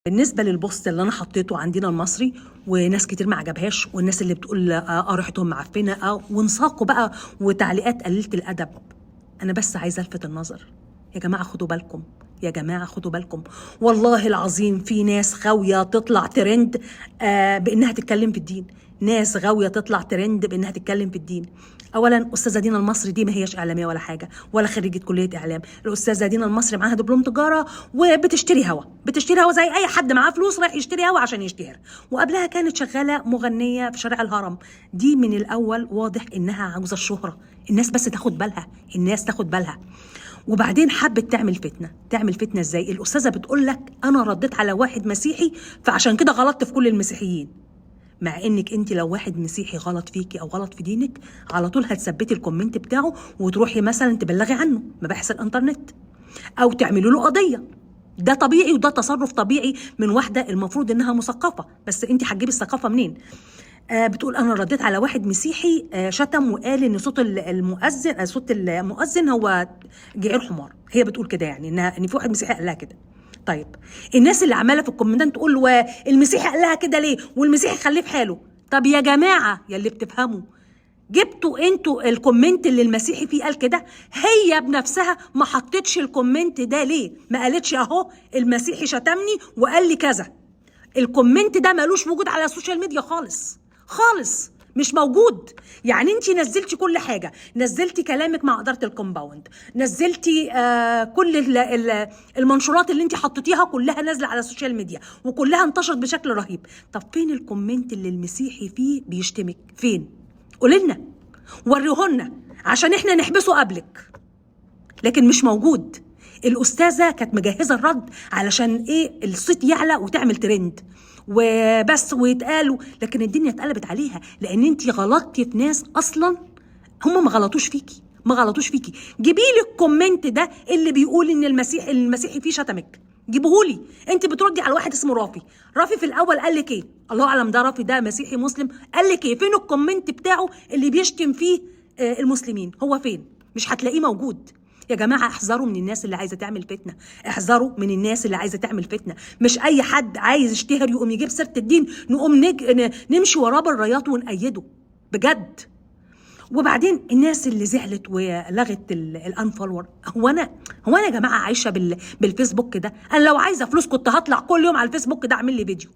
بالنسبة للبوست اللي أنا حطيته عندنا المصري وناس كتير ما عجبهاش، والناس اللي بتقول ريحتهم معفنة وانساقوا بقى وتعليقات قليلة الأدب. أنا بس عايزة ألفت النظر، يا جماعة خدوا بالكم، يا جماعة خدوا بالكم، والله العظيم في ناس غاوية تطلع ترند بإنها تتكلم في الدين، ناس غاوية تطلع ترند بإنها تتكلم في الدين. أولا أستاذة دينا المصري دي ما هيش إعلامية ولا حاجة ولا خريجة كلية إعلام، الأستاذة دينا المصري معاها دبلوم تجارة وبتشتري هوا، بتشتري هوا زي أي حد معاه فلوس رايح يشتري هوا عشان يشتهر، وقبلها كانت شغالة مغنية في شارع الهرم. دي من الأول واضح إنها عاوزة الشهرة، الناس بس تاخد بالها، الناس تاخد بالها. وبعدين حبت تعمل فتنه، تعمل فتنه ازاي؟ الاستاذه بتقول لك انا رديت على واحد مسيحي فعشان كده غلطت في كل المسيحيين، مع انك انت لو واحد مسيحي غلط فيكي او غلط في دينك على طول هتثبتي الكومنت بتاعه وتروحي مثلا تبلغي عنه مباحث الانترنت او تعملوا له قضيه. ده طبيعي وده تصرف طبيعي من واحده المفروض انها مثقفه، بس انت هتجيبي الثقافه منين؟ بتقول انا رديت على واحد مسيحي شتم وقال ان صوت المؤذن، صوت المؤذن هو جعير حمار. هي بتقول كده، يعني ان في واحد مسيحي قال لها كده. طيب الناس اللي عماله في الكومنتات تقول له المسيحي قال لها كده ليه والمسيحي خليه في حاله. طب يا جماعه يا اللي بتفهموا، جبتوا انتوا الكومنت اللي المسيحي فيه قال كده؟ هي بنفسها ما حطتش الكومنت ده ليه؟ ما قالتش اهو المسيحي شتمني وقال لي كذا. الكومنت ده مالوش وجود على السوشيال ميديا خالص خالص، مش موجود. يعني انت نزلتي كل حاجه، نزلتي كلامك مع اداره الكومباوند، نزلتي كل المنشورات اللي انت حطيتيها كلها نازله على السوشيال ميديا وكلها انتشرت بشكل رهيب. طب فين الكومنت اللي المسيحي فيه بيشتمك؟ فين؟ قولي لنا، وريهولنا عشان احنا نحبسه قبلك. لكن مش موجود. الاستاذه كانت مجهزه الرد علشان ايه؟ الصيت يعلى وتعمل ترند وبس ويتقالوا، لكن الدنيا اتقلبت عليها لان انت غلطتي في ناس اصلا هم ما غلطوش فيكي، ما غلطوش فيكي. جيبي لي الكومنت ده اللي بيقول ان المسيحي فيه شتمك، جيبهولي. انت بتردي على واحد اسمه رافي في الاول قال لك ايه؟ الله اعلم ده رافي ده مسيحي مسلم، قال لك ايه؟ فين الكومنت بتاعه اللي بيشتم فيه المسلمين؟ هو فين؟ مش هتلاقيه موجود. يا جماعة احذروا من الناس اللي عايزة تعمل فتنة، احذروا من الناس اللي عايزة تعمل فتنة. مش اي حد عايز يشتهر يقوم يجيب سيرة الدين نقوم نمشي وراه بالرايات ونأيده بجد. وبعدين الناس اللي زعلت ولغت الانفولور، هو انا يا جماعة عايشة بالفيسبوك ده؟ انا لو عايزة فلوس كنت هطلع كل يوم على الفيسبوك ده اعمل لي فيديو.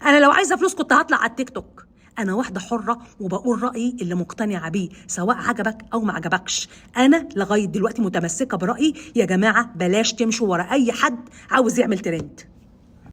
انا لو عايزة فلوس كنت هطلع على التيك توك. أنا واحدة حرة وبقول رأيي اللي مقتنعة بيه سواء عجبك أو ما عجبكش. أنا لغاية دلوقتي متمسكة برأيي. يا جماعة بلاش تمشوا ورا أي حد عاوز يعمل ترند.